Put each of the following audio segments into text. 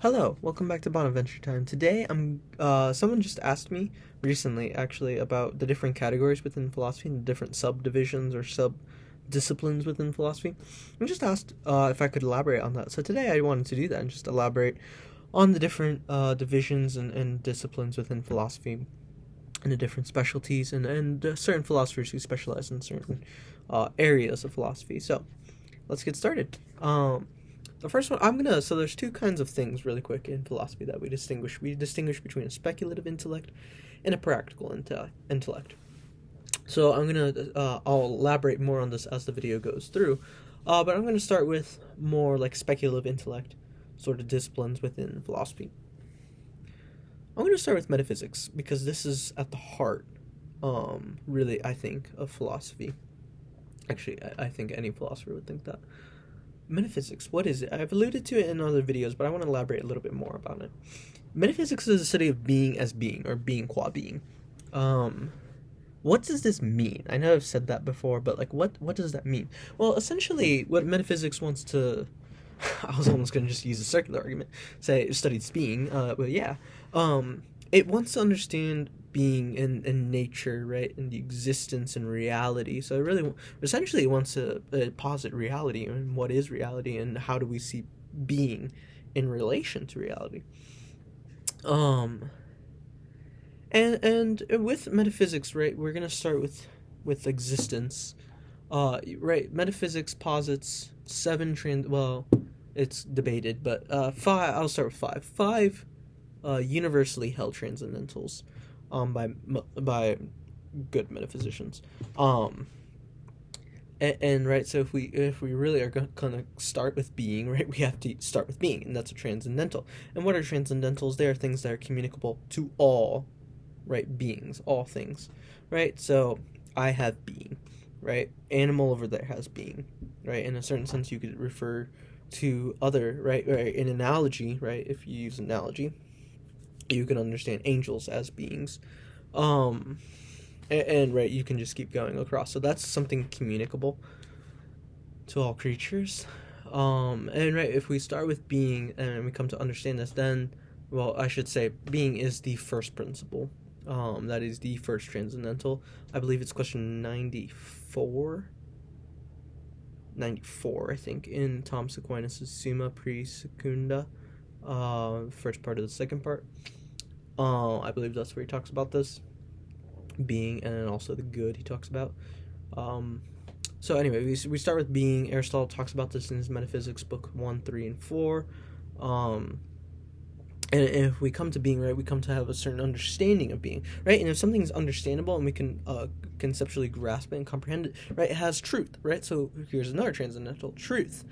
Hello, welcome back to Bonaventure Time. Today, someone just asked me recently, actually, about the different categories within philosophy and the different subdivisions or sub-disciplines within philosophy, and just asked if I could elaborate on that. So today, I wanted to do that and just elaborate on the different divisions and disciplines within philosophy and the different specialties and certain philosophers who specialize in certain areas of philosophy. So let's get started. The first one, so there's two kinds of things really quick in philosophy that we distinguish. We distinguish between a speculative intellect and a practical intellect. So I'll elaborate more on this as the video goes through. But I'm gonna start with more like speculative intellect sort of disciplines within philosophy. I'm gonna start with metaphysics because this is at the heart, really, I think, of philosophy. Actually, I think any philosopher would think that. Metaphysics, what is it? I've alluded to it in other videos, but I want to elaborate a little bit more about it. Metaphysics is a study of being as being, or being qua being. What does this mean? I know I've said that before, but like, what does that mean? Well, essentially, what metaphysics wants to, I was almost going to just use a circular argument, say it studies being, but yeah, it wants to understand being in nature, right, and the existence and reality. So it really, essentially, it wants to posit reality and what is reality and how do we see being in relation to reality. And with metaphysics, right, we're gonna start with existence. Right, metaphysics posits it's debated, but five. I'll start with five. Five universally held transcendentals by good metaphysicians. And right, so if we really are gonna start with being, right, we have to start with being, and that's a transcendental. And what are transcendentals? They are things that are communicable to all, right, beings, all things, right? So I have being, right? Animal over there has being, right? In a certain sense, you could refer to other, right? In analogy, right? If you use analogy, you can understand angels as beings, and right, you can just keep going across. So that's something communicable to all creatures. And right, if we start with being and we come to understand this, then, well, I should say being is the first principle. That is the first transcendental. I believe it's question 94, I think, in Thomas Aquinas' Summa Pre Secunda, first part of the second part. I believe that's where he talks about this being, and then also the good he talks about. So anyway, we start with being. Aristotle talks about this in his Metaphysics book 1, 3, and 4. And if we come to being, right, we come to have a certain understanding of being, right? And if something's understandable and we can conceptually grasp it and comprehend it, right, it has truth, right? So here's another transcendental: truth.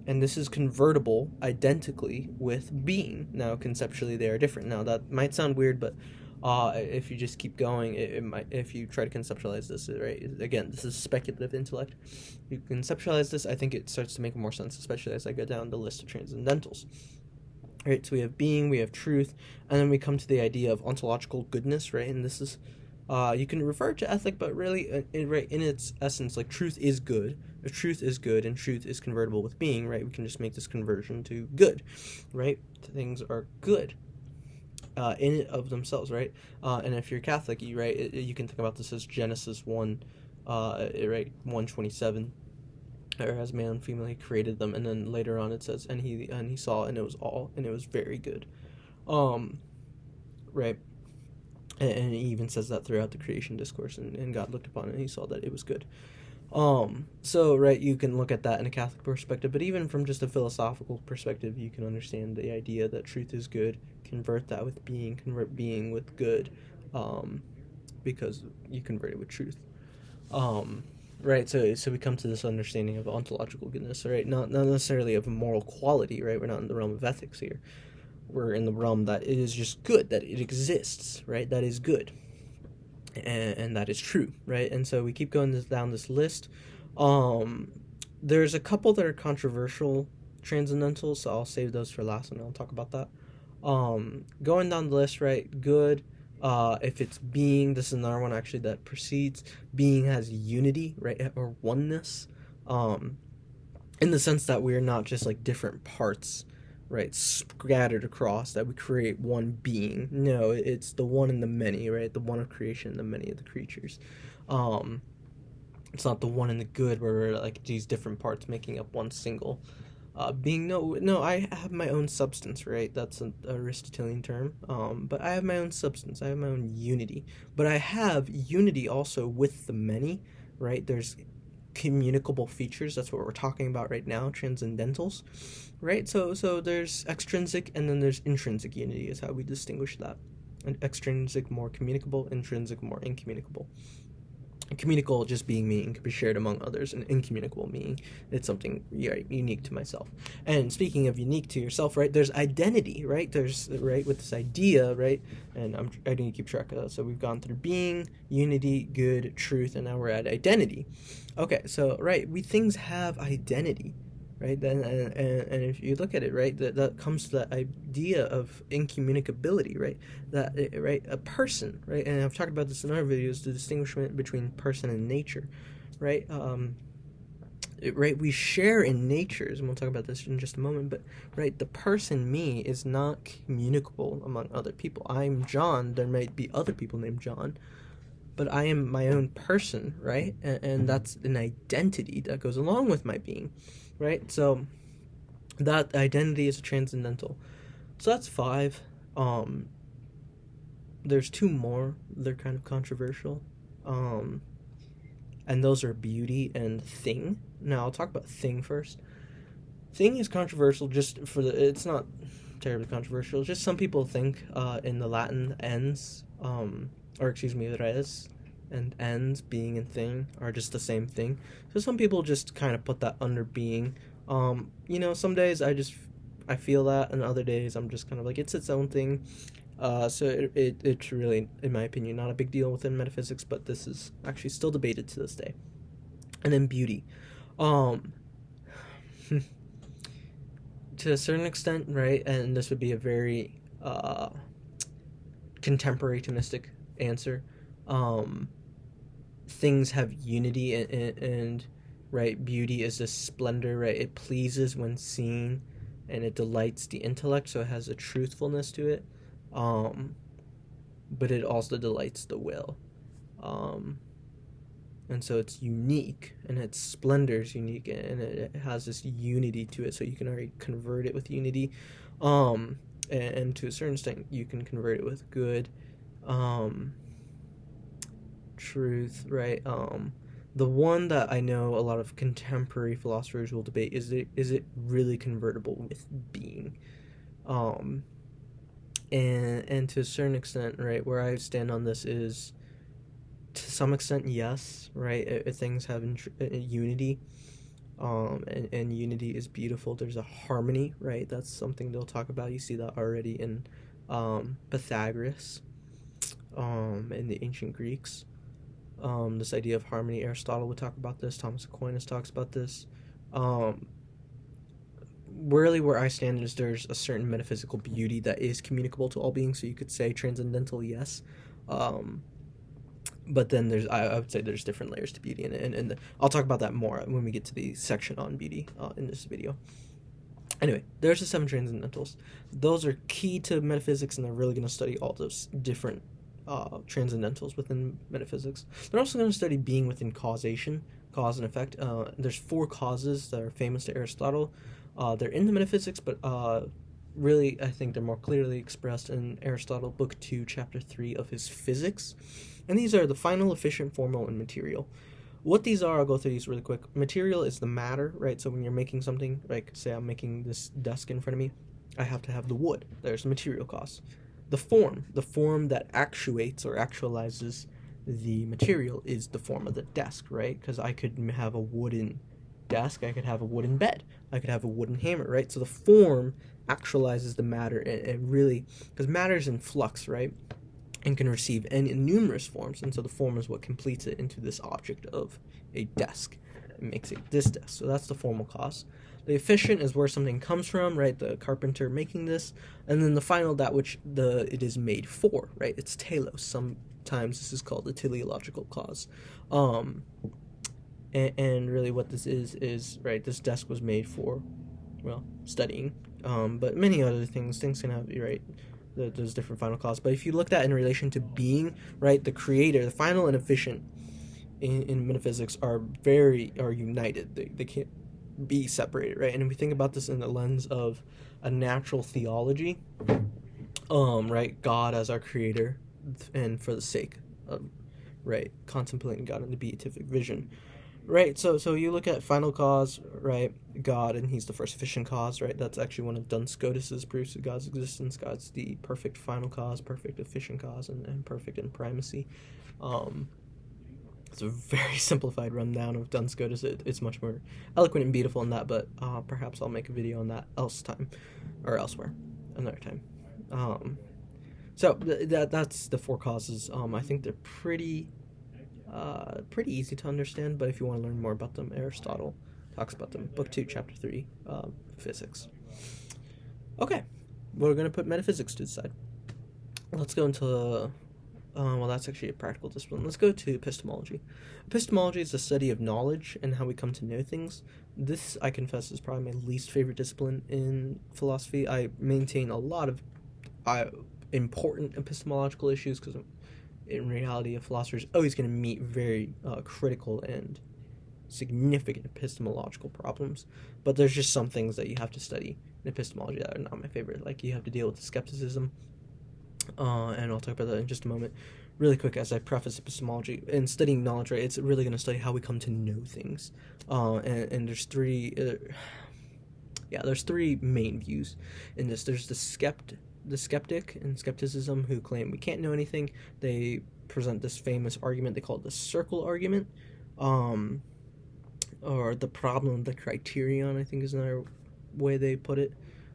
And this is convertible identically with being. Now, conceptually, they are different. Now, that might sound weird, but if you just keep going, it might. If you try to conceptualize this, right? Again, this is speculative intellect. You conceptualize this, I think it starts to make more sense, especially as I go down the list of transcendentals. Right, so we have being, we have truth, and then we come to the idea of ontological goodness, right? And this is, you can refer to ethic, but really, right, in its essence, like, truth is good. If truth is good and truth is convertible with being, right, we can just make this conversion to good, right? Things are good in it of themselves, right? And if you're Catholic, you can think about this as Genesis 1, right, 1:27. Or as male and female he created them, and then later on it says and he saw, and it was all, and it was very good, right, and he even says that throughout the creation discourse, and God looked upon it and he saw that it was good. So right, you can look at that in a Catholic perspective, but even from just a philosophical perspective, you can understand the idea that truth is good, convert that with being, convert being with good, because you convert it with truth. Right, so we come to this understanding of ontological goodness, right? Not necessarily of moral quality, right? We're not in the realm of ethics here. We're in the realm that it is just good, that it exists, right? That is good, and that is true, right? And so we keep going down this list. There's a couple that are controversial transcendentals, so I'll save those for last, and I'll talk about that. Going down the list, right? Good. If it's being, this is another one actually that precedes. Being has unity, right, or oneness, in the sense that we're not just like different parts, right, scattered across, that we create one being. No, it's the one in the many, right? The one of creation and the many of the creatures. It's not the one in the good where we're like these different parts making up one single being. No, I have my own substance, right? That's an Aristotelian term. But I have my own substance. I have my own unity. But I have unity also with the many, right? There's communicable features. That's what we're talking about right now, transcendentals, right? So there's extrinsic and then there's intrinsic unity is how we distinguish that. And extrinsic more communicable, intrinsic more incommunicable. Communicable just being me and can be shared among others, and incommunicable meaning it's something unique to myself. And speaking of unique to yourself, right, there's identity, right? There's, right, with this idea, right, and I didn't keep track of that. So we've gone through being, unity, good, truth, and now we're at identity. Okay, so right, things have identity, right? Then and if you look at it, right, that comes to that idea of incommunicability, right? That, right, a person, right? And I've talked about this in other videos, the distinguishment between person and nature, right? Right, we share in natures, and we'll talk about this in just a moment, but right, the person me is not communicable among other people. I'm John, there might be other people named John, but I am my own person, right? And that's an identity that goes along with my being, right? So that identity is a transcendental. So that's 5. There's 2 more. They're kind of controversial. And those are beauty and thing. Now I'll talk about thing first. Thing is controversial just for it's not terribly controversial. Just some people think in the Latin ens, res, and ens, being and thing, are just the same thing. So some people just kind of put that under being. Some days I feel that, and other days I'm just kind of like, it's its own thing. So it's really, in my opinion, not a big deal within metaphysics, but this is actually still debated to this day. And then beauty. To a certain extent, right, and this would be a very contemporary Thomistic answer, things have unity and right, beauty is this splendor, right? It pleases when seen, and it delights the intellect, so it has a truthfulness to it, but it also delights the will, and so it's unique, and its splendor is unique, and it has this unity to it, so you can already convert it with unity, and to a certain extent you can convert it with good, truth, right? The one that I know a lot of contemporary philosophers will debate is it really convertible with being, and to a certain extent, right, where I stand on this is, to some extent, yes, right, things have unity, and unity is beautiful. There's a harmony, right? That's something they'll talk about. You see that already in Pythagoras, in the ancient Greeks. This idea of harmony, Aristotle would talk about this, Thomas Aquinas talks about this. Really where I stand is there's a certain metaphysical beauty that is communicable to all beings, so you could say transcendental, yes. But then I would say there's different layers to beauty, and I'll talk about that more when we get to the section on beauty in this video. Anyway, there's the 7 transcendentals. Those are key to metaphysics, and they're really going to study all those different transcendentals within metaphysics. They're also going to study being within causation, cause and effect. There's 4 causes that are famous to Aristotle. They're in the metaphysics, but really I think they're more clearly expressed in Aristotle, Book 2, Chapter 3 of his Physics. And these are the final, efficient, formal, and material. What these are, I'll go through these really quick. Material is the matter, right? So when you're making something, like say I'm making this desk in front of me, I have to have the wood. There's the material cost. The form that actuates or actualizes the material is the form of the desk, right? Because I could have a wooden desk, I could have a wooden bed, I could have a wooden hammer, right? So the form actualizes the matter, and really, because matter is in flux, right? And can receive in numerous forms, and so the form is what completes it into this object of a desk. It makes it this desk. So that's the formal cause. The efficient is where something comes from, right? The carpenter making this, and then the final, that which it is made for, right? It's telos. Sometimes this is called the teleological cause. And really what this is right, this desk was made for, well, studying, But many other things can have, right, there's different final cause. But if you look at that in relation to being, right, the creator, the final and efficient in metaphysics are united. They can't be separated, right? And if we think about this in the lens of a natural theology, right, God as our creator, and for the sake of, right, contemplating God in the beatific vision, right? So you look at final cause, right, God, and he's the first efficient cause, right? That's actually one of Duns Scotus's proofs of God's existence. God's the perfect final cause, perfect efficient cause, and perfect in primacy. It's a very simplified rundown of Duns Scotus. It's much more eloquent and beautiful in that, but perhaps I'll make a video on that elsewhere, another time. So that's the four causes. I think they're pretty easy to understand, but if you want to learn more about them, Aristotle talks about them. Book 2, Chapter 3, Physics. Okay, we're going to put metaphysics to the side. Let's go into well, that's actually a practical discipline. Let's go to epistemology. Epistemology is the study of knowledge and how we come to know things. This, I confess, is probably my least favorite discipline in philosophy. I maintain a lot of important epistemological issues because in reality, a philosopher is always going to meet very critical and significant epistemological problems. But there's just some things that you have to study in epistemology that are not my favorite. Like, you have to deal with the skepticism. And I'll talk about that in just a moment. Really quick, as I preface epistemology, in studying knowledge, right, it's really going to study how we come to know things. And there's three main views in this. There's the skeptic and skepticism who claim we can't know anything. They present this famous argument. They call it the circle argument, or the problem, the criterion, I think is another way they put it.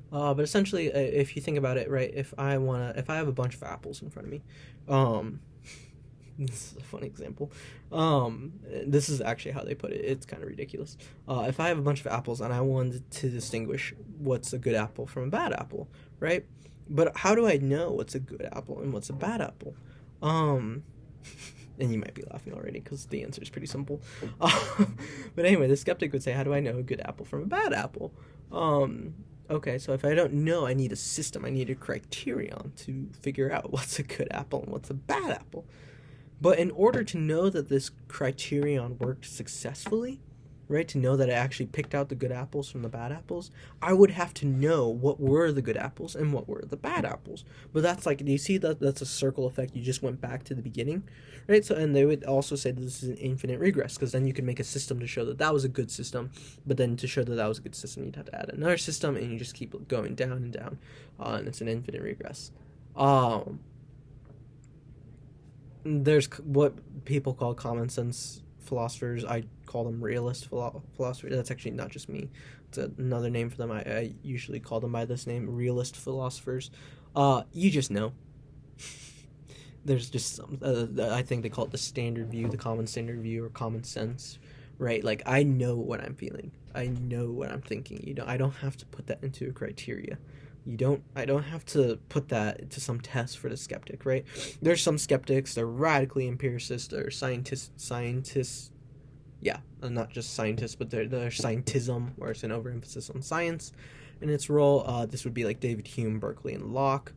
But essentially, if you think about it, right, if I have a bunch of apples in front of me, this is a funny example. This is actually how they put it. It's kind of ridiculous. If I have a bunch of apples and I wanted to distinguish what's a good apple from a bad apple, right? But how do I know what's a good apple and what's a bad apple? And you might be laughing already because the answer is pretty simple. But anyway, the skeptic would say, how do I know a good apple from a bad apple? Okay, so if I don't know, I need a system. I need a criterion to figure out what's a good apple and what's a bad apple. But in order to know that this criterion worked successfully, right, to know that I actually picked out the good apples from the bad apples, I would have to know what were the good apples and what were the bad apples. But that's like, do you see that that's a circle effect? You just went back to the beginning, right? So, and they would also say that this is an infinite regress, because then you can make a system to show that that was a good system, but then to show that that was a good system, you'd have to add another system, and you just keep going down and down, and it's an infinite regress. There's what people call common sense philosophers. I call them realist philosophers. That's actually not just me. It's another name for them. I usually call them by this name, realist philosophers. You just know. There's just some, I think they call it the standard view, the common standard view, or common sense, right? Like, I know what I'm feeling. I know what I'm thinking. I don't have to put that into a criteria. I don't have to put that to some test for the skeptic, right? There's some skeptics, they're radically empiricist, they're scientists, yeah, not just scientists, but they're scientism, where it's an overemphasis on science and its role. This would be like David Hume, Berkeley, and Locke.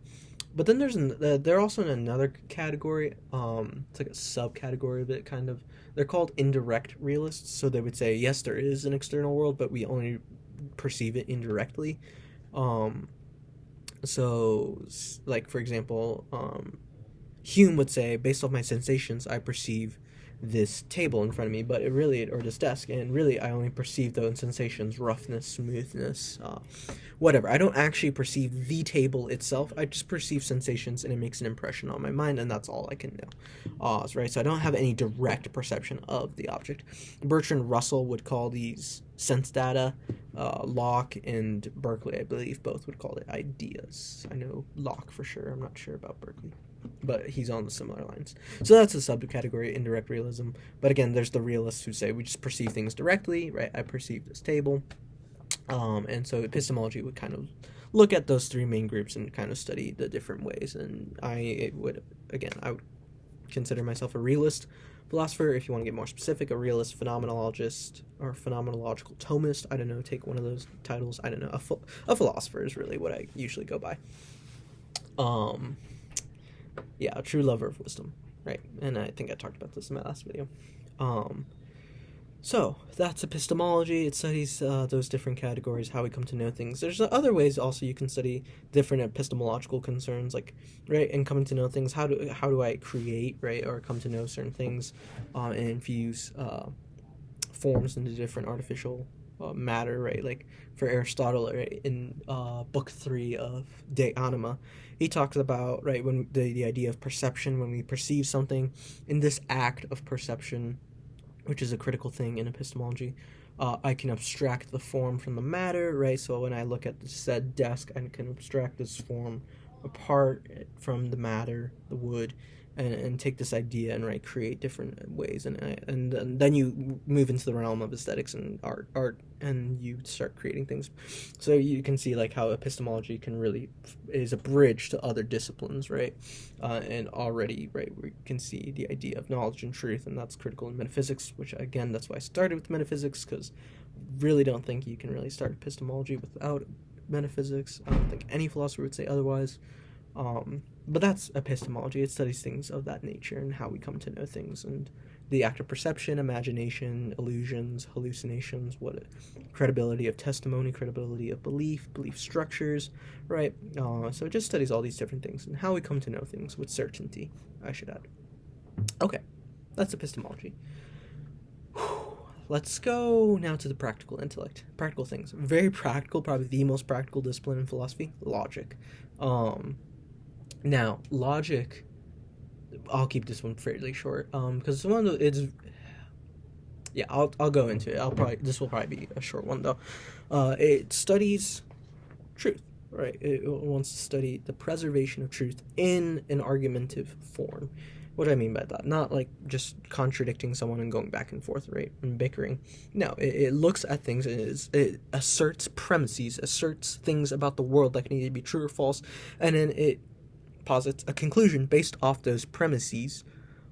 But then they're also in another category, it's like a subcategory of it, kind of. They're called indirect realists, so they would say, yes, there is an external world, but we only perceive it indirectly. So, like, for example, Hume would say, based off my sensations, I perceive this table in front of me, but it really, or this desk, and really I only perceive those sensations, roughness, smoothness, whatever. I don't actually perceive the table itself. I just perceive sensations, and it makes an impression on my mind, and that's all I can know. Right? So I don't have any direct perception of the object. Bertrand Russell would call these sense data. Locke and Berkeley, I believe, both would call it ideas. I know Locke for sure. I'm not sure about Berkeley, but he's on the similar lines. So that's a subcategory, indirect realism. But again, there's the realists who say we just perceive things directly, right? I perceive this table. And so epistemology would kind of look at those three main groups and kind of study the different ways. And I would consider myself a realist philosopher. If you want to get more specific, a realist phenomenologist or phenomenological Thomist. I don't know, take one of those titles. I don't know. A philosopher is really what I usually go by. Yeah, a true lover of wisdom, right? And I think I talked about this in my last video. So that's epistemology. It studies those different categories, how we come to know things. There's other ways also you can study different epistemological concerns, like, right, and coming to know things. How do I create, right, or come to know certain things, and infuse forms into different artificial matter, right? Like for Aristotle, right, in book 3 of De Anima, he talks about, right, when the idea of perception, when we perceive something, in this act of perception, which is a critical thing in epistemology, I can abstract the form from the matter, right? So when I look at the said desk, I can abstract this form apart from the matter, the wood, and take this idea and, right, create different ways, and then you move into the realm of aesthetics and art, and you start creating things. So you can see like how epistemology is a bridge to other disciplines, right? And already, right, we can see the idea of knowledge and truth, and that's critical in metaphysics, which again, that's why I started with metaphysics, because I really don't think you can really start epistemology without metaphysics. I don't think any philosopher would say otherwise. But that's epistemology. It studies things of that nature and how we come to know things, and the act of perception, imagination, illusions, hallucinations, credibility of testimony, credibility of belief structures, right? So it just studies all these different things and how we come to know things with certainty, I should add. Okay, that's epistemology. Let's go now to the practical intellect. Practical things. Very practical, probably the most practical discipline in philosophy, logic. Now, logic, I'll keep this one fairly short, because I'll go into it. This will probably be a short one, though. It studies truth, right? It wants to study the preservation of truth in an argumentative form. What do I mean by that? Not like just contradicting someone and going back and forth, right, and bickering. No, it looks at things and it asserts premises, asserts things about the world that need to be true or false, and then it posits a conclusion based off those premises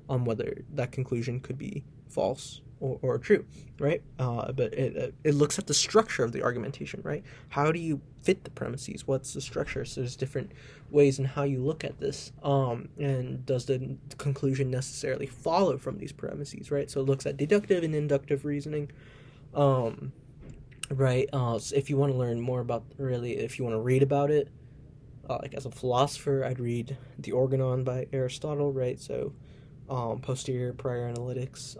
on whether that conclusion could be false or true, right? But it looks at the structure of the argumentation, right? How do you fit the premises? What's the structure? So there's different ways in how you look at this, and does the conclusion necessarily follow from these premises, right? So it looks at deductive and inductive reasoning, right? So if you want to learn more about, really, if you want to read about it, like as a philosopher, I'd read The Organon by Aristotle, right? So posterior, prior analytics,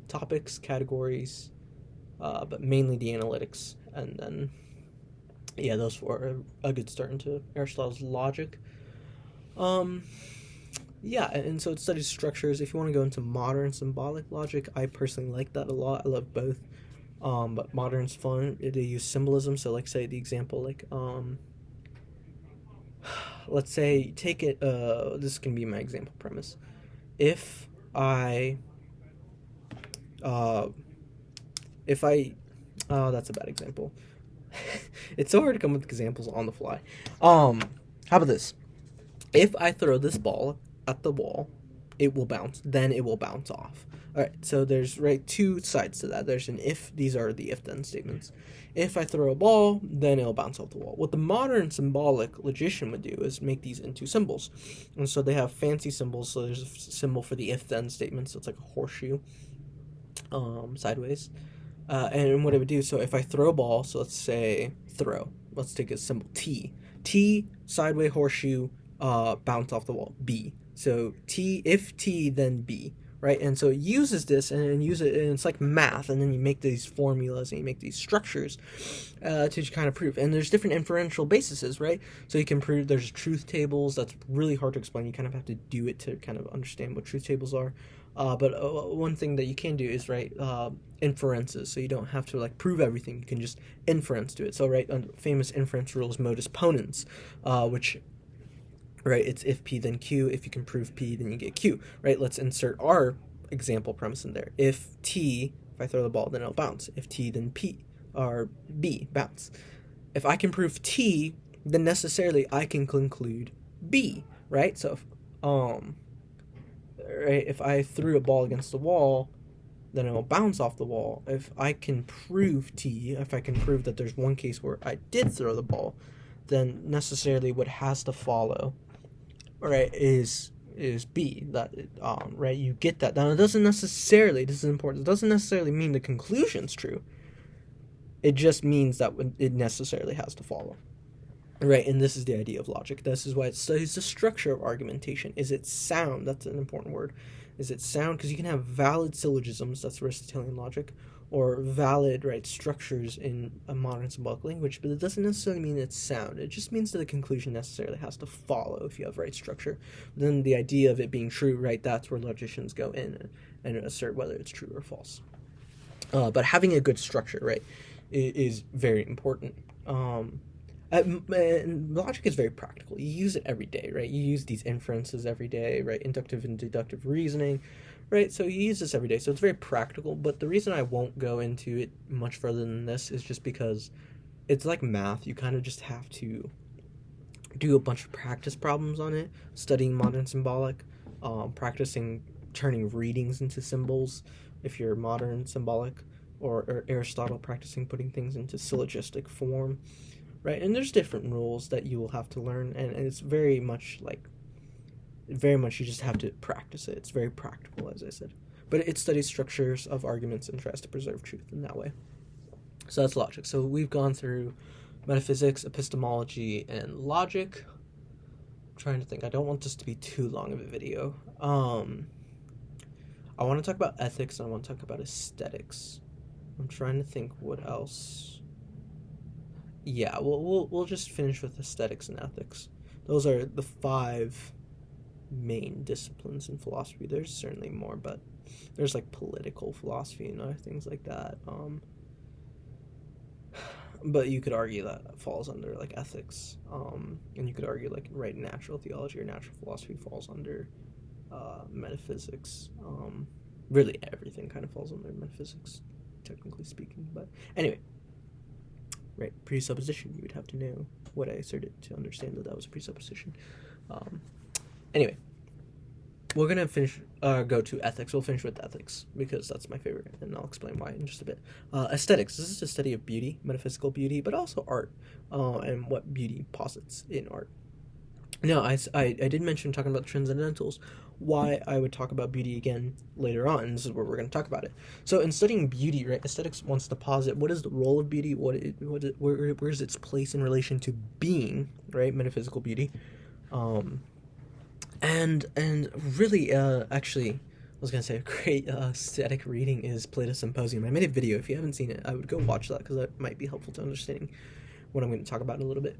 topics, categories, but mainly the analytics, and then those four are a good start into Aristotle's logic. And so it studies structures. If you want to go into modern symbolic logic, I personally like that a lot. I love both, but modern's fun. They use symbolism. So like, say the example, like let's say take it, this can be my example premise. If I that's a bad example. It's so hard to come up with examples on the fly. How about this? If I throw this ball at the wall, it will bounce. Then it will bounce off. All right. So there's two sides to that. There's an if. These are the if-then statements. If I throw a ball, then it'll bounce off the wall. What the modern symbolic logician would do is make these into symbols, and so they have fancy symbols. So there's a symbol for the if-then statement. So it's like a horseshoe, sideways. And what it would do, so if I throw a ball, so let's say throw, let's take a symbol T, sideways horseshoe, bounce off the wall, B. So T, if T, then B, right? And so it uses this and it's like math, and then you make these formulas and you make these structures to kind of prove. And there's different inferential bases, right? So you can prove there's truth tables. That's really hard to explain. You kind of have to do it to kind of understand what truth tables are. But one thing that you can do is inferences, so you don't have to prove everything. You can just inference to it. So famous inference rule is modus ponens, which it's if P then Q. If you can prove P, then you get Q. Right? Let's insert our example premise in there. If I throw the ball, then it'll bounce. If T, then P or B, bounce. If I can prove T, then necessarily I can conclude B. Right? So right, if I threw a ball against the wall, then it will bounce off the wall. If I can prove that there's one case where I did throw the ball, then necessarily what has to follow, right, is B. That right, you get that. Now, this is important. It doesn't necessarily mean the conclusion's true. It just means that it necessarily has to follow. Right, and this is the idea of logic. This is why it studies the structure of argumentation. Is it sound? That's an important word. Is it sound? Because you can have valid syllogisms, that's Aristotelian logic, or valid, right, structures in a modern symbolic language, but it doesn't necessarily mean it's sound. It just means that the conclusion necessarily has to follow if you have right structure. Then the idea of it being true, right, that's where logicians go in and assert whether it's true or false. But having a good structure, right, is very important. And logic is very practical. You use it every day, right? You use these inferences every day, right? Inductive and deductive reasoning, right? So you use this every day. So it's very practical. But the reason I won't go into it much further than this is just because it's like math. You kind of just have to do a bunch of practice problems on it, studying modern symbolic, practicing turning readings into symbols if you're modern symbolic, or Aristotle practicing putting things into syllogistic form. Right, and there's different rules that you will have to learn, and it's very much you just have to practice it. It's very practical, as I said. But it studies structures of arguments and tries to preserve truth in that way. So that's logic. So we've gone through metaphysics, epistemology, and logic. I'm trying to think. I don't want this to be too long of a video. I want to talk about ethics, and I want to talk about aesthetics. I'm trying to think what else. Yeah, we'll just finish with aesthetics and ethics. Those are the 5 main disciplines in philosophy. There's certainly more, but there's like political philosophy and other things like that. But you could argue that falls under like ethics. And you could argue like right natural theology or natural philosophy falls under metaphysics. Really everything kind of falls under metaphysics, technically speaking. But anyway. Right, presupposition. You would have to know what I asserted to understand that was a presupposition. Anyway, we're going to go to ethics. We'll finish with ethics because that's my favorite, and I'll explain why in just a bit. Aesthetics. This is a study of beauty, metaphysical beauty, but also art, and what beauty posits in art. Now, I did mention talking about transcendentals, why I would talk about beauty again later on, and this is where we're going to talk about it. So in studying beauty, right, aesthetics wants to posit what is the role of beauty, where is its place in relation to being, right, metaphysical beauty, and really, actually, I was going to say a great aesthetic reading is Plato's Symposium. I made a video. If you haven't seen it, I would go watch that because that might be helpful to understanding what I'm going to talk about in a little bit.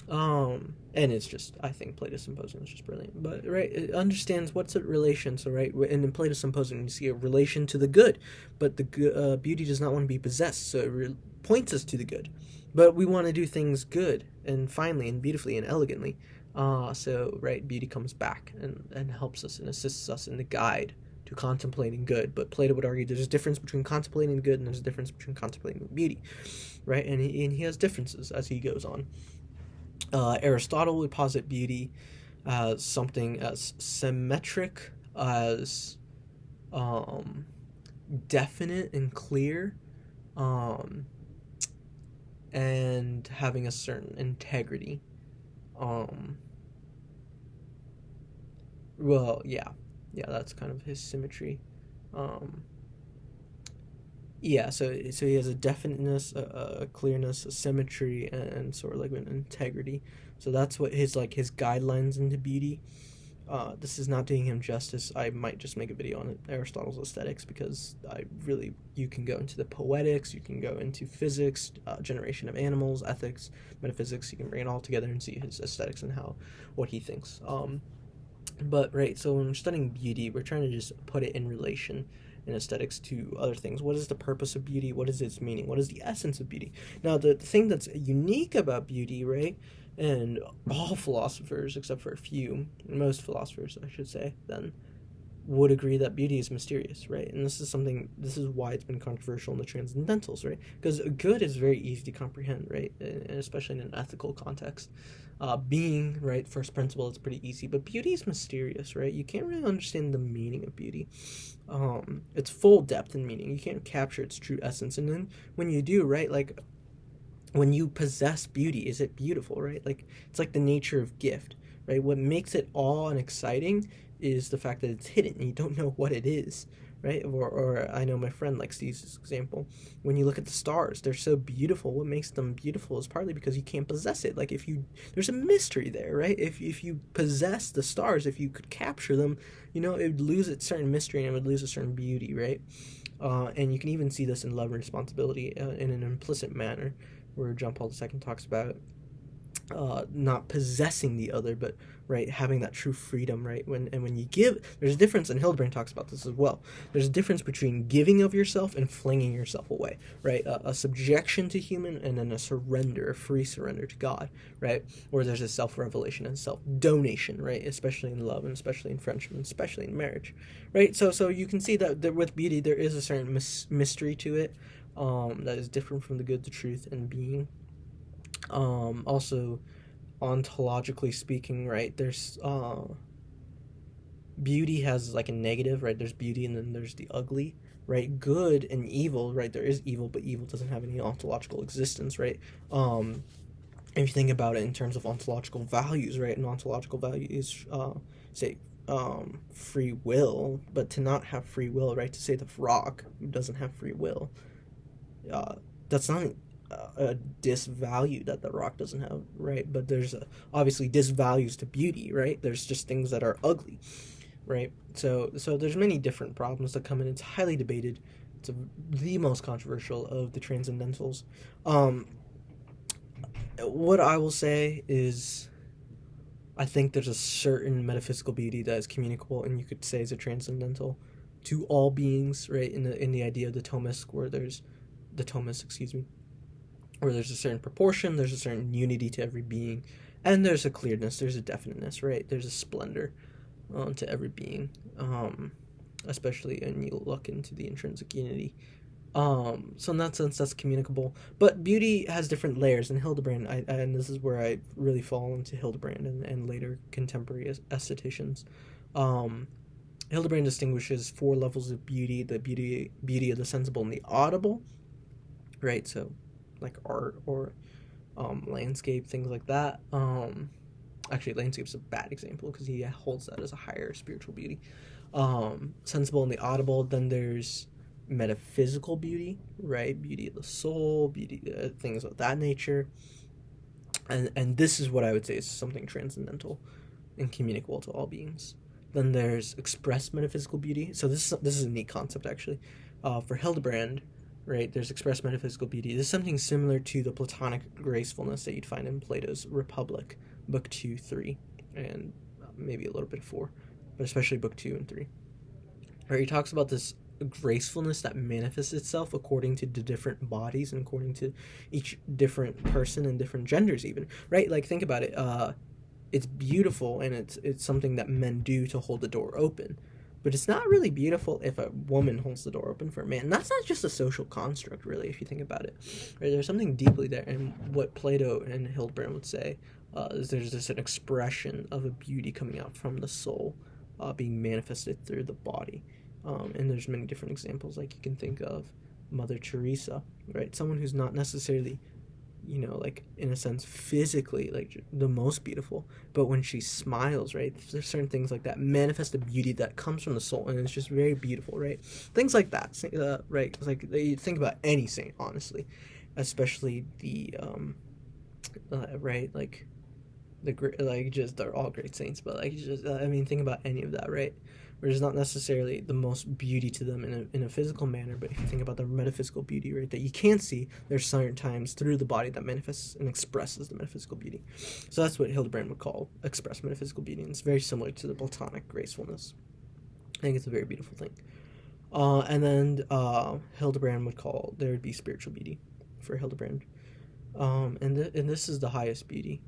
And it's just, I think Plato's Symposium is just brilliant. But, right, it understands what's a relation. So, right, and in Plato's Symposium, you see a relation to the good. But the beauty does not want to be possessed, so it points us to the good. But we want to do things good and finely and beautifully and elegantly. So, right, beauty comes back and helps us and assists us in the guide to contemplating good. But Plato would argue there's a difference between contemplating good and there's a difference between contemplating beauty, right? And he has differences as he goes on. Aristotle would posit beauty as something as symmetric, as definite and clear, and having a certain integrity. Well, yeah, that's kind of his symmetry. Yeah, so he has a definiteness, a clearness, a symmetry, and sort of like an integrity. So that's what his guidelines into beauty. This is not doing him justice. I might just make a video on Aristotle's aesthetics because you can go into the poetics, you can go into physics, generation of animals, ethics, metaphysics. You can bring it all together and see his aesthetics and what he thinks. But right, so when we're studying beauty, we're trying to just put it in relation in aesthetics to other things. What is the purpose of beauty? What is its meaning? What is the essence of beauty? Now, the thing that's unique about beauty, right, and all philosophers, except for most philosophers, I should say, then, would agree that beauty is mysterious, right? And this is why it's been controversial in the transcendentals, right? Because good is very easy to comprehend, right? And especially in an ethical context. Being, right, first principle, is pretty easy, but beauty is mysterious, right? You can't really understand the meaning of beauty. Its full depth and meaning. You can't capture its true essence. And then when you do, right, like, when you possess beauty, is it beautiful, right? Like, it's like the nature of gift, right? What makes it awe and exciting is the fact that it's hidden and you don't know what it is, right? Or I know my friend likes to use this example. When you look at the stars, they're so beautiful. What makes them beautiful is partly because you can't possess it. Like, there's a mystery there, right? If you possess the stars, if you could capture them, it would lose its certain mystery and it would lose a certain beauty, right? And you can even see this in love and responsibility in an implicit manner, where John Paul II talks about not possessing the other, but, right, having that true freedom, right? When you give, there's a difference, and Hildebrand talks about this as well. There's a difference between giving of yourself and flinging yourself away, right? A subjection to human, and then a surrender, a free surrender to God, right? Where there's a self-revelation and self-donation, right? Especially in love, and especially in friendship, and especially in marriage, right? So you can see that with beauty, there is a certain mystery to it that is different from the good, the truth, and being. Also, ontologically speaking, right, there's beauty has like a negative, right? There's beauty and then there's the ugly, right? Good and evil, right? There is evil, but evil doesn't have any ontological existence, right? If you think about it in terms of ontological values, right? An ontological value is say free will, but to not have free will, right? To say the frog doesn't have free will, that's not a disvalue that the rock doesn't have, right? But there's obviously disvalues to beauty, right? There's just things that are ugly, right? So there's many different problems that come in. It's highly debated. It's the most controversial of the transcendentals. What I will say is, I think there's a certain metaphysical beauty that is communicable, and you could say is a transcendental to all beings, right? In the idea of the Thomist, where there's where there's a certain proportion, there's a certain unity to every being, and there's a clearness, there's a definiteness, right? There's a splendor to every being, especially when you look into the intrinsic unity. So in that sense, that's communicable. But beauty has different layers, and Hildebrand, and this is where I really fall into Hildebrand and later contemporary aestheticians. Hildebrand distinguishes 4 levels of beauty: the beauty of the sensible and the audible, right? So, like art or landscape, things like that. Actually, landscape's a bad example because he holds that as a higher spiritual beauty. Sensible and the audible. Then there's metaphysical beauty, right? Beauty of the soul, beauty, things of that nature. And this is what I would say is something transcendental and communicable to all beings. Then there's expressed metaphysical beauty. So this is a neat concept, actually. For Hildebrand, right, there's expressed metaphysical beauty. This is something similar to the Platonic gracefulness that you'd find in Plato's Republic, Book 2, 3, and maybe a little bit of 4, but especially Book 2 and 3. Where he talks about this gracefulness that manifests itself according to the different bodies and according to each different person and different genders even, right? Like, think about it. It's beautiful, and it's something that men do to hold the door open. But it's not really beautiful if a woman holds the door open for a man. And that's not just a social construct, really, if you think about it. Right? There's something deeply there. And what Plato and Hildebrand would say is there's just an expression of a beauty coming out from the soul being manifested through the body. And there's many different examples. Like, you can think of Mother Teresa, right? Someone who's not necessarily, like, in a sense, physically, like, the most beautiful, but when she smiles, right, there's certain things like that manifest a beauty that comes from the soul, and it's just very beautiful, right? Things like that, right? It's like, you think about any saint, honestly, especially the right, like just, they're all great saints, but like, just think about any of that, right? Where there's not necessarily the most beauty to them in a physical manner, but if you think about the metaphysical beauty, right, that you can't see, there's certain times through the body that manifests and expresses the metaphysical beauty. So that's what Hildebrand would call express metaphysical beauty, and it's very similar to the Platonic gracefulness. I think it's a very beautiful thing. And then Hildebrand would call, there would be spiritual beauty for Hildebrand. And this is the highest beauty.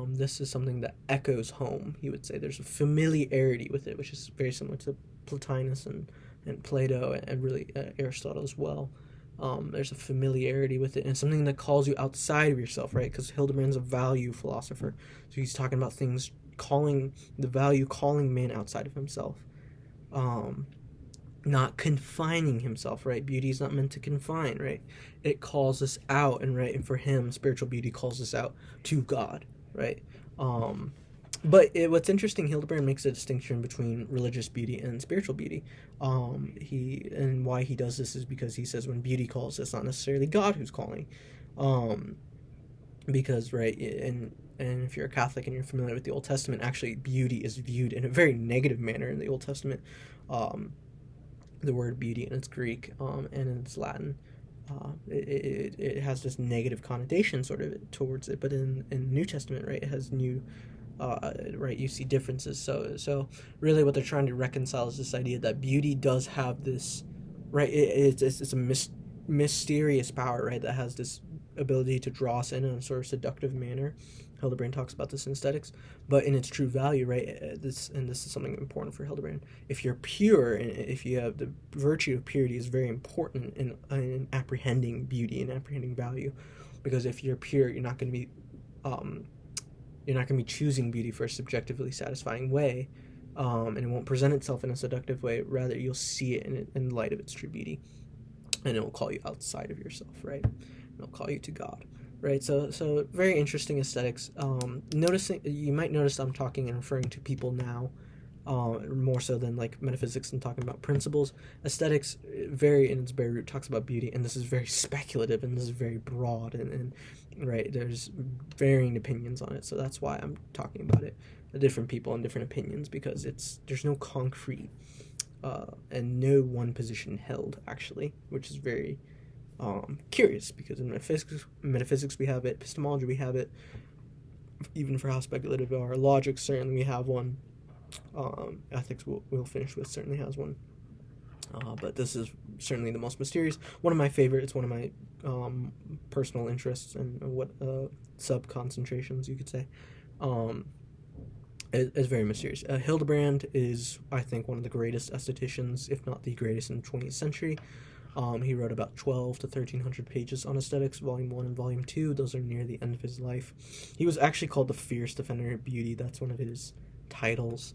This is something that echoes home, he would say. There's a familiarity with it, which is very similar to Plotinus and Plato and really Aristotle as well. There's a familiarity with it and something that calls you outside of yourself, right? Because Hildebrand's a value philosopher, so he's talking about things calling man outside of himself, not confining himself, right? Beauty is not meant to confine, right? It calls us out, and for him, spiritual beauty calls us out to God, right? But what's interesting, Hildebrand makes a distinction between religious beauty and spiritual beauty. And why he does this is because he says when beauty calls, it's not necessarily God who's calling, because and if you're a Catholic and you're familiar with the Old Testament, actually beauty is viewed in a very negative manner in the Old Testament. The word beauty in its Greek and in its Latin, it has this negative connotation sort of towards it, but in New Testament, right, it has new. You see differences. So really what they're trying to reconcile is this idea that beauty does have this, right, it's a mysterious power, right, that has this ability to draw us in a sort of seductive manner. Hildebrand talks about this in Aesthetics, but in its true value, right, this is something important for Hildebrand. If you're pure, and if you have the virtue of purity is very important in apprehending beauty and apprehending value, because if you're pure, you're not going to be choosing beauty for a subjectively satisfying way, and it won't present itself in a seductive way. Rather, you'll see it in light of its true beauty, and it will call you outside of yourself, right? It'll call you to God, right? So very interesting Aesthetics. You might notice I'm talking and referring to people now, more so than like Metaphysics and talking about principles. Aesthetics, very in its bare root, talks about beauty, and this is very speculative and this is very broad and right, there's varying opinions on it, so that's why I'm talking about it. Different people and different opinions, because there's no concrete and no one position held, actually, which is very curious, because in metaphysics we have it, epistemology we have it, even for how speculative we are. Logic, certainly we have one. Ethics we'll finish with certainly has one. But this is certainly the most mysterious. One of my favorites, one of my personal interests, and what sub-concentrations, you could say, is very mysterious. Hildebrand is, I think, one of the greatest aestheticians, if not the greatest, in the 20th century. He wrote about 12 to 1,300 pages on Aesthetics, Volume 1 and Volume 2. Those are near the end of his life. He was actually called the fierce defender of beauty. That's one of his titles.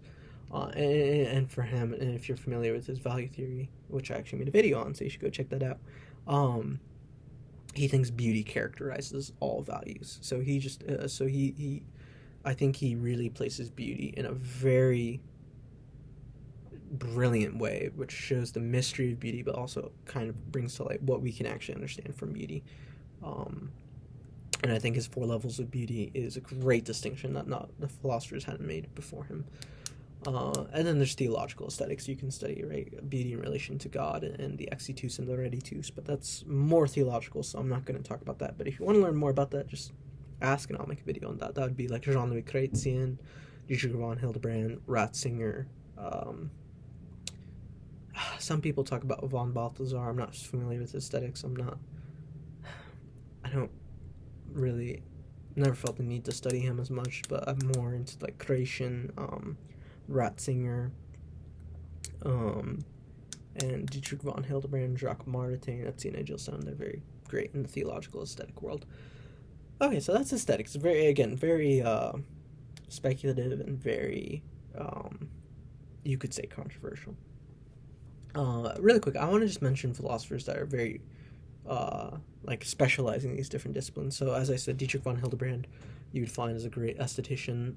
And for him, and if you're familiar with his value theory, which I actually made a video on, so you should go check that out, he thinks beauty characterizes all values. So he just, I think he really places beauty in a very brilliant way, which shows the mystery of beauty, but also kind of brings to light what we can actually understand from beauty. And I think his 4 levels of beauty is a great distinction that not the philosophers hadn't made before him. And then there's theological aesthetics you can study, right? Beauty in relation to God and the exitus and the reditus, but that's more theological, so I'm not going to talk about that. But if you want to learn more about that, just ask and I'll make a video on that. That would be like Jean-Louis Chrétien, Dietrich von Hildebrand, Ratzinger. Some people talk about von Balthasar. I'm not familiar with aesthetics. I don't really, never felt the need to study him as much, but I'm more into like Chrétien, Ratzinger, and Dietrich von Hildebrand, Jacques Maritain, Etienne Gilson. They're very great in the theological aesthetic world. Okay, so that's aesthetics. Very speculative and very, you could say, controversial. Really quick, I want to just mention philosophers that are very, specializing in these different disciplines. So, as I said, Dietrich von Hildebrand, you would find as a great aesthetician.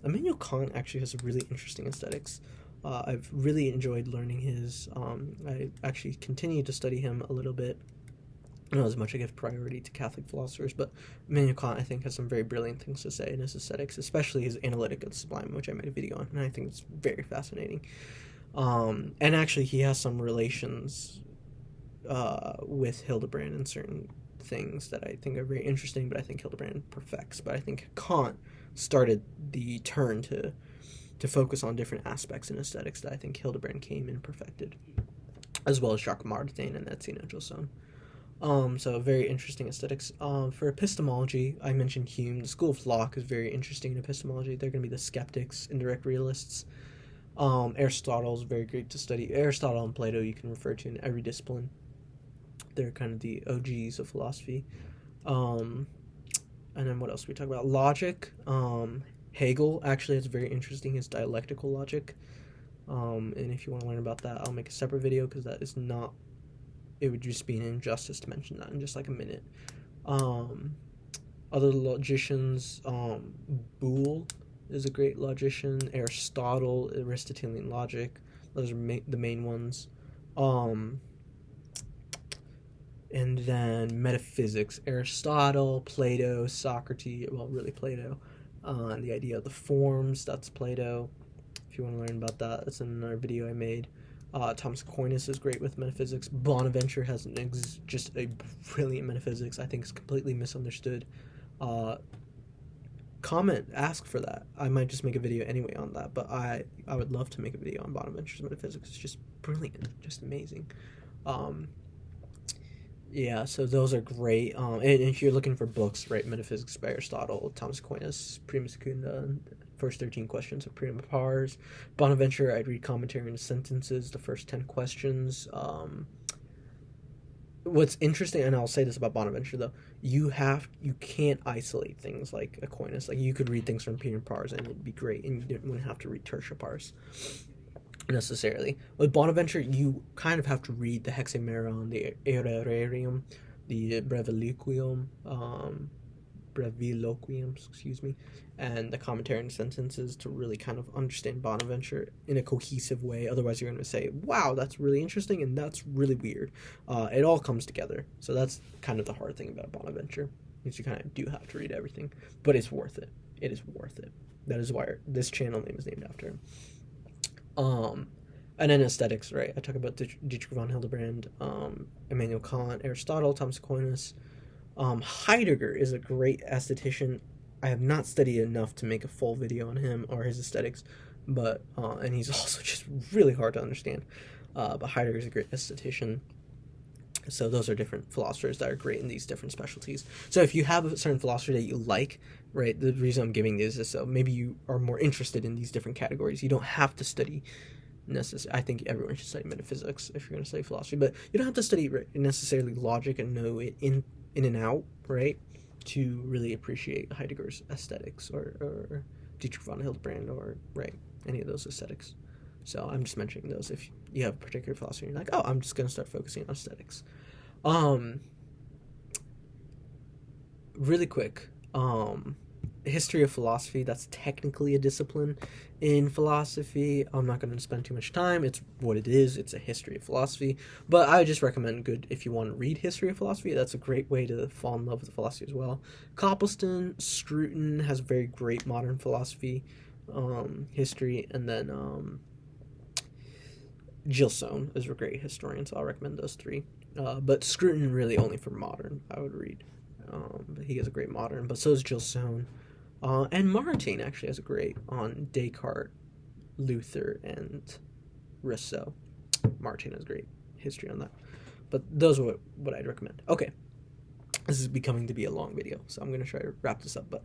Immanuel Kant actually has a really interesting aesthetics. I've really enjoyed learning his. I actually continue to study him a little bit. Not as much I give priority to Catholic philosophers, but Immanuel Kant, I think, has some very brilliant things to say in his aesthetics, especially his Analytic of the Sublime, which I made a video on, and I think it's very fascinating. And actually, he has some relations with Hildebrand in certain things that I think are very interesting, but I think Hildebrand perfects. But I think Kant started the turn to focus on different aspects in aesthetics that I think Hildebrand came and perfected, as well as Jacques Maritain and Etienne Gilson. So very interesting aesthetics. For epistemology, I mentioned Hume. The school of Locke is very interesting in epistemology. They're going to be the skeptics, indirect realists. Aristotle is very great to study. Aristotle and Plato you can refer to in every discipline. They're kind of the OGs of philosophy. And then what else do we talk about? Logic. Hegel actually is very interesting, his dialectical logic. And if you want to learn about that, I'll make a separate video because that is not, it would just be an injustice to mention that in just like a minute. Other logicians, Boole is a great logician. Aristotle, Aristotelian logic, those are the main ones. And then metaphysics, Aristotle, Plato, Socrates, well, really Plato. The idea of the forms, that's Plato. If you want to learn about that, that's in another video I made. Thomas Aquinas is great with metaphysics. Bonaventure has just a brilliant metaphysics. I think it's completely misunderstood. Comment, ask for that. I might just make a video anyway on that, but I would love to make a video on Bonaventure's metaphysics. It's just brilliant, just amazing. Yeah, so those are great. And if you're looking for books, right, Metaphysics by Aristotle, Thomas Aquinas, Prima Secunda, first 13 questions of Prima Pars. Bonaventure, I'd read commentary and sentences, the first 10 questions. What's interesting, and I'll say this about Bonaventure though, you can't isolate things like Aquinas. Like you could read things from Prima Pars and it'd be great, and you wouldn't have to read Tertia Pars necessarily. With Bonaventure, you kind of have to read the Hexameron, the Aerarium, the Breviloquium, and the commentary and sentences to really kind of understand Bonaventure in a cohesive way. Otherwise, you're going to say, wow, that's really interesting and that's really weird. It all comes together. So that's kind of the hard thing about Bonaventure, is you kind of do have to read everything. But it's worth it. It is worth it. That is why this channel name is named after him. And then aesthetics, right? I talk about Dietrich von Hildebrand, Immanuel Kant, Aristotle, Thomas Aquinas. Heidegger is a great aesthetician. I have not studied enough to make a full video on him or his aesthetics, but and he's also just really hard to understand. But Heidegger is a great aesthetician. So those are different philosophers that are great in these different specialties. So if you have a certain philosopher that you like, right, the reason I'm giving this is so maybe you are more interested in these different categories. You don't have to study I think everyone should study metaphysics if you're going to study philosophy, but you don't have to study necessarily logic and know it in and out, right, to really appreciate Heidegger's aesthetics or Dietrich von Hildebrand or, right, any of those aesthetics. So I'm just mentioning those if you have a particular philosophy and you're like, oh, I'm just going to start focusing on aesthetics. Really quick, history of philosophy, that's technically a discipline in philosophy. I'm not going to spend too much time. It's what it is. It's a history of philosophy. But I just recommend if you want to read history of philosophy, that's a great way to fall in love with philosophy as well. Copleston, Scruton has very great modern philosophy history. And then Gilson is a great historian, so I'll recommend those three. But Scruton really only for modern, I would read. He has a great modern, but so is Gilson. And Maritain actually has a great on Descartes, Luther, and Rousseau. Maritain has great history on that. But those are what I'd recommend. Okay, this is becoming to be a long video, so I'm going to try to wrap this up. But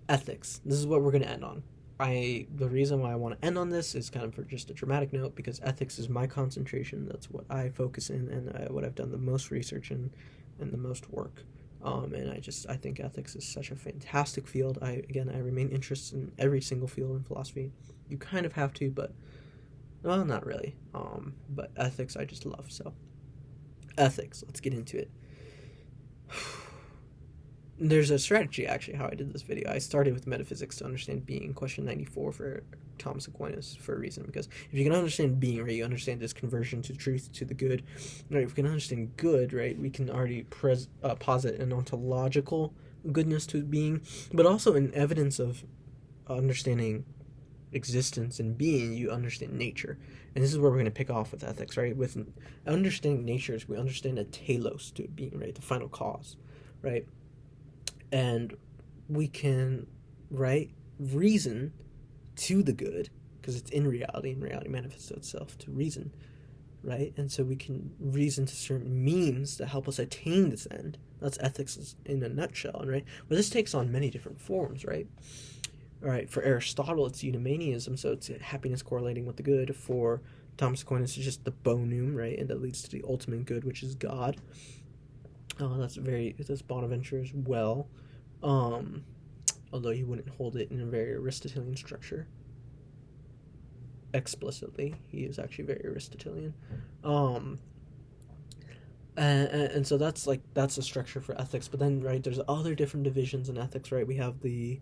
ethics, this is what we're going to end on. The reason why I want to end on this is kind of for just a dramatic note, because ethics is my concentration. That's what I focus in, and what I've done the most research in and the most work. And I think ethics is such a fantastic field. I remain interested in every single field in philosophy. You kind of have to, but, well, not really. But ethics I just love, so. Ethics, let's get into it. There's a strategy, actually, how I did this video. I started with metaphysics to understand being, question 94 for Thomas Aquinas, for a reason. Because if you can understand being, right, you understand this conversion to truth, to the good. Right, if we can understand good, right, we can already posit an ontological goodness to being. But also an evidence of understanding existence and being, you understand nature. And this is where we're going to pick off with ethics, right? With understanding nature, we understand a telos to being, right, the final cause, right? And we can, right, reason to the good, because it's in reality, and reality manifests itself to reason, right? And so we can reason to certain means that help us attain this end. That's ethics in a nutshell, right? But this takes on many different forms, right? All right, for Aristotle, it's eudaimonism, so it's happiness correlating with the good. For Thomas Aquinas, it's just the bonum, right, and that leads to the ultimate good, which is God. That's Bonaventure as well, although he wouldn't hold it in a very Aristotelian structure. Explicitly, he is actually very Aristotelian. And so that's a structure for ethics. But then, right, there's other different divisions in ethics, right? We have the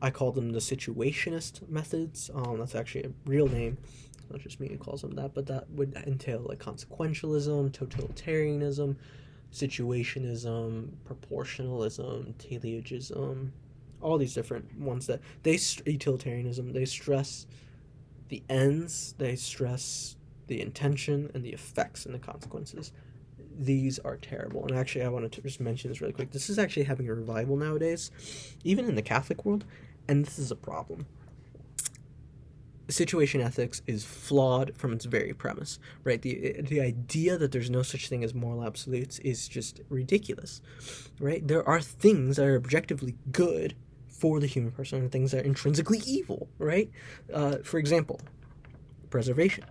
I call them the situationist methods. That's actually a real name. It's not just me who calls them that, but that would entail like consequentialism, totalitarianism, situationism, proportionalism, teleologism, all these different ones that utilitarianism, they stress the ends, they stress the intention and the effects and the consequences. These are terrible. And actually, I wanted to just mention this really quick. This is actually having a revival nowadays, even in the Catholic world, and this is a problem. Situation ethics is flawed from its very premise, right? The idea that there's no such thing as moral absolutes is just ridiculous, right? There are things that are objectively good for the human person and things that are intrinsically evil, right? For example, preservation,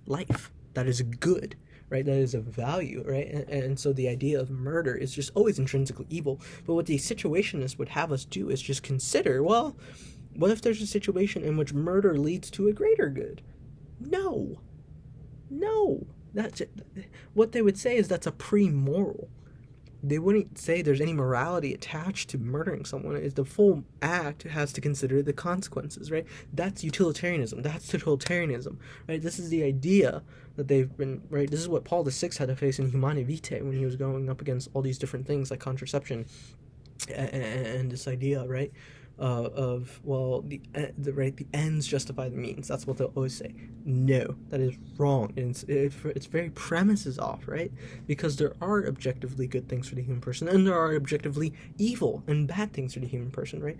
life, that is good, right? That is a value, right? And so the idea of murder is just always intrinsically evil. But what the situationists would have us do is just consider, well, what if there's a situation in which murder leads to a greater good? No. That's it. What they would say is that's a pre-moral. They wouldn't say there's any morality attached to murdering someone. It's the full act has to consider the consequences, right? That's utilitarianism. That's totalitarianism, right? This is the idea that they've been, right? This is what Paul VI had to face in Humanae Vitae when he was going up against all these different things like contraception and this idea, right? The ends justify the means. That's what they'll always say. No, that is wrong. And its very premise is off, right? Because there are objectively good things for the human person, and there are objectively evil and bad things for the human person, right?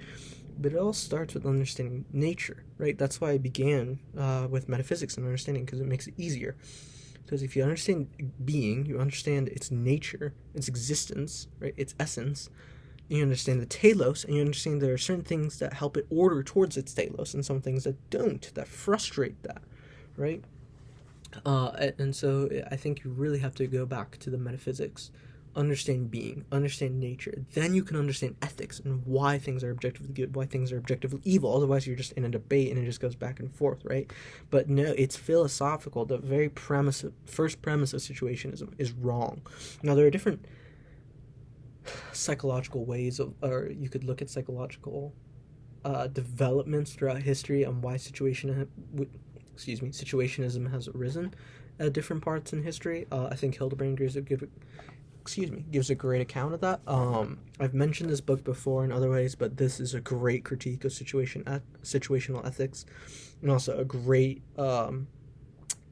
But it all starts with understanding nature, right? That's why I began with metaphysics and understanding, because it makes it easier. Because if you understand being, you understand its nature, its existence, right? Its essence. You understand the telos, and you understand there are certain things that help it order towards its telos, and some things that don't, that frustrate that, right? And so I think you really have to go back to the metaphysics, understand being, understand nature. Then you can understand ethics and why things are objectively good, why things are objectively evil. Otherwise, you're just in a debate, and it just goes back and forth, right? But no, it's philosophical. The very first premise of situationism is wrong. Now, there are different psychological ways of, or you could look at psychological developments throughout history on why situationism has arisen at different parts in history. I think Hildebrand gives a great account of that. I've mentioned this book before in other ways, but this is a great critique of situational ethics, and also a great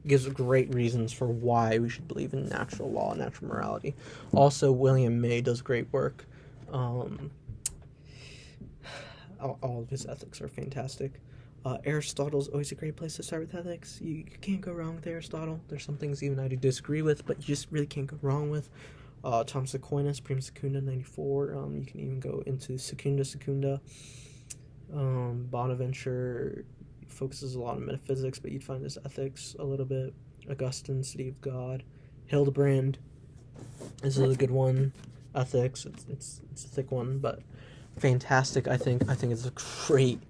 gives great reasons for why we should believe in natural law and natural morality. Also, William May does great work. All of his ethics are fantastic. Aristotle's always a great place to start with ethics. You can't go wrong with Aristotle. There's some things even I do disagree with, but you just really can't go wrong with. Thomas Aquinas, Prima Secunda 94. You can even go into Secunda. Bonaventure focuses a lot on metaphysics, but you'd find this ethics a little bit. Augustine, City of God. Hildebrand is a good one. Ethics, it's a thick one, but fantastic. I think it's a great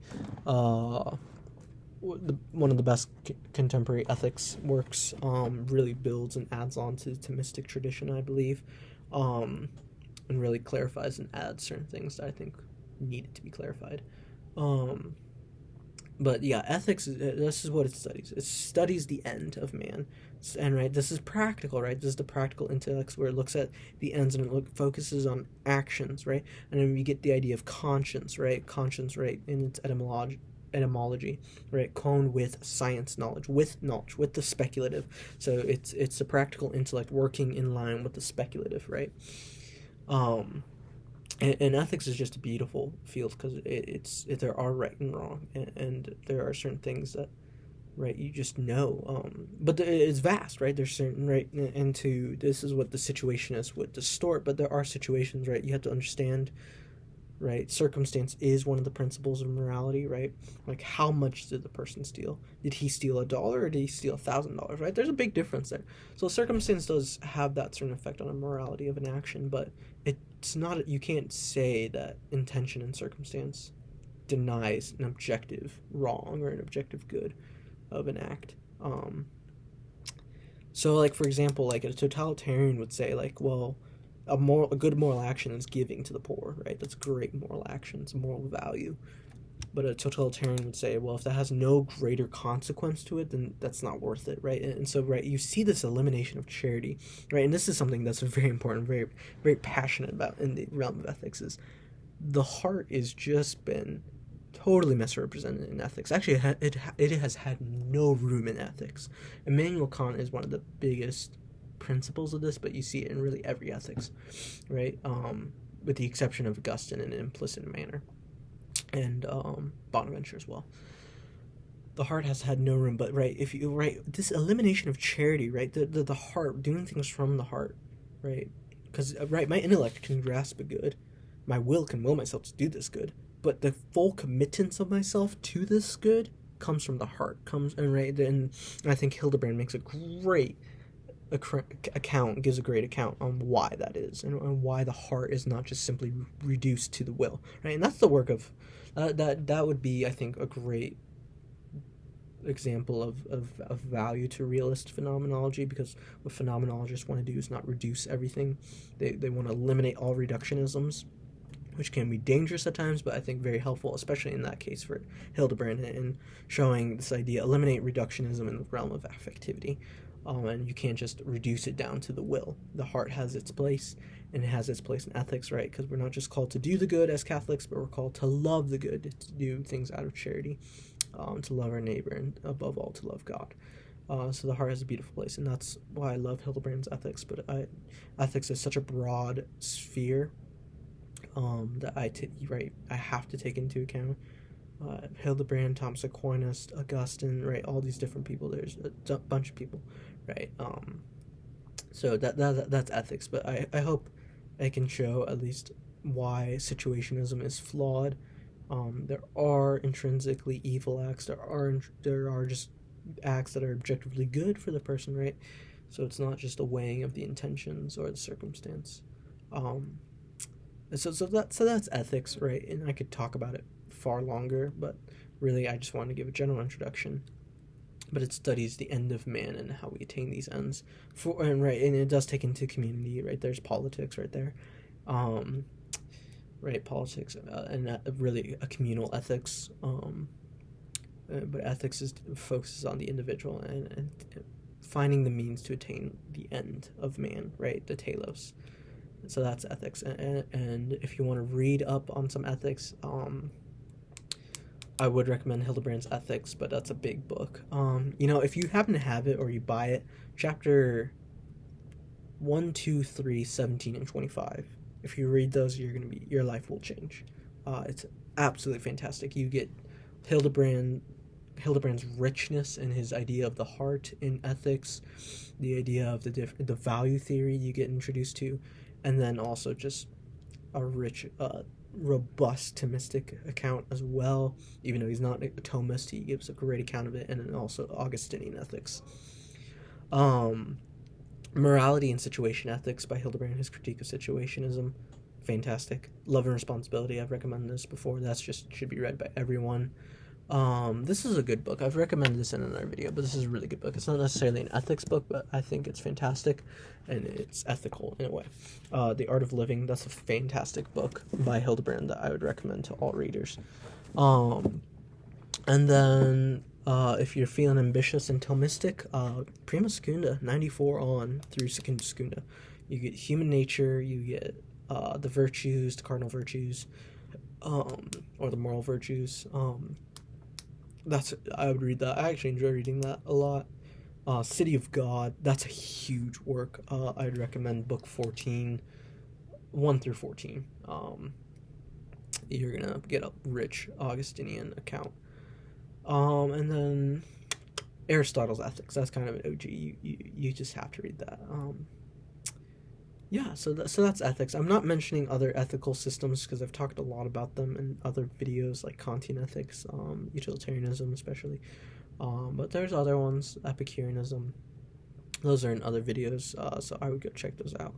one of the best contemporary ethics works. Really builds and adds on to Thomistic tradition, I believe, and really clarifies and adds certain things that I think needed to be clarified. But yeah, ethics, this is what it studies. It studies the end of man. And right, this is practical, right? This is the practical intellect where it looks at the ends and it focuses on actions, right? And then we get the idea of conscience, right? Conscience, right, in its etymology, right? Con with science knowledge, with the speculative. So it's the practical intellect working in line with the speculative, right? And ethics is just a beautiful field because there are right and wrong, and there are certain things that, right, you just know. But it's vast, right? There's certain, right, this is what the situationists would distort, but there are situations, right, you have to understand, right? Circumstance is one of the principles of morality, right? Like, how much did the person steal? Did he steal $1 or did he steal $1,000, right? There's a big difference there. So circumstance does have that certain effect on the morality of an action, but it's not, you can't say that intention and circumstance denies an objective wrong or an objective good of an act. So, like, for example, like, a totalitarian would say, like, well, a good moral action is giving to the poor, right? That's a great moral action. It's a moral value. But a totalitarian would say, well, if that has no greater consequence to it, then that's not worth it, right? And so, right, you see this elimination of charity, right? And this is something that's very important, very, very passionate about in the realm of ethics, is the heart is just been totally misrepresented in ethics. Actually, it has had no room in ethics. Immanuel Kant is one of the biggest principles of this, but you see it in really every ethics, right? With the exception of Augustine in an implicit manner, and Bonaventure as well. The heart has had no room, but right, if you this elimination of charity, right, the heart, doing things from the heart, right, because right, my intellect can grasp a good, my will can will myself to do this good, but the full committance of myself to this good comes from the heart, and I think Hildebrand makes a great gives a great account on why that is, and why the heart is not just simply reduced to the will, right? And that's the work of that would be, I think, a great example of value to realist phenomenology, because what phenomenologists want to do is not reduce everything. They want to eliminate all reductionisms, which can be dangerous at times, but I think very helpful, especially in that case for Hildebrand, in showing this idea, eliminate reductionism in the realm of affectivity. And you can't just reduce it down to the will. The heart has its place, and it has its place in ethics, right? Because we're not just called to do the good as Catholics, but we're called to love the good, to do things out of charity, to love our neighbor, and above all, to love God. So the heart has a beautiful place, and that's why I love Hildebrand's ethics. But ethics is such a broad sphere that I have to take into account. Hildebrand, Thomas Aquinas, Augustine, right? All these different people. There's a bunch of people, right? So that's ethics. But I hope I can show at least why situationism is flawed. There are intrinsically evil acts. There are just acts that are objectively good for the person, right? So it's not just a weighing of the intentions or the circumstance. So that's ethics, right? And I could talk about it far longer, but really I just wanted to give a general introduction. But it studies the end of man and how we attain these ends. And it does take into community, right? There's politics right there, right? Politics and really a communal ethics. But ethics focuses on the individual and finding the means to attain the end of man, right? The telos. So that's ethics. And if you want to read up on some ethics, I would recommend Hildebrand's Ethics, but that's a big book. If you happen to have it or you buy it, chapter 1, 2, 3, 17, and 25. If you read those, your life will change. It's absolutely fantastic. You get Hildebrand's richness and his idea of the heart in ethics, the idea of the value theory you get introduced to, and then also just a rich, robust Thomistic account as well. Even though he's not a Thomist, he gives a great account of it, and then also Augustinian ethics. Morality and Situation Ethics by Hildebrand, his critique of situationism, fantastic. Love and Responsibility, I've recommended this before. That's just should be read by everyone. This is a good book. I've recommended this in another video, but this is a really good book. It's not necessarily an ethics book, but I think it's fantastic, and it's ethical in a way. The Art of Living, that's a fantastic book by Hildebrand that I would recommend to all readers. And then, if you're feeling ambitious and Thomistic, Prima Secunda, 94 on through Secunda Secunda. You get human nature, you get the virtues, the cardinal virtues, or the moral virtues. I would read that. I actually enjoy reading that a lot. City of God, that's a huge work. I'd recommend book 14, 1 through 14. You're gonna get a rich Augustinian account. And then Aristotle's Ethics, that's kind of an OG. You just have to read that. Yeah, so that's ethics. I'm not mentioning other ethical systems because I've talked a lot about them in other videos like Kantian ethics, utilitarianism especially. But there's other ones, Epicureanism. Those are in other videos, so I would go check those out.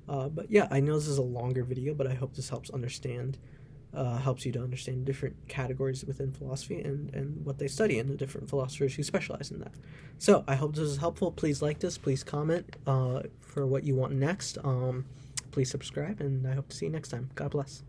But yeah, I know this is a longer video, but I hope this helps you to understand different categories within philosophy and what they study and the different philosophers who specialize in that. So I hope this is helpful. Please like this. Please comment for what you want next. Please subscribe, and I hope to see you next time. God bless.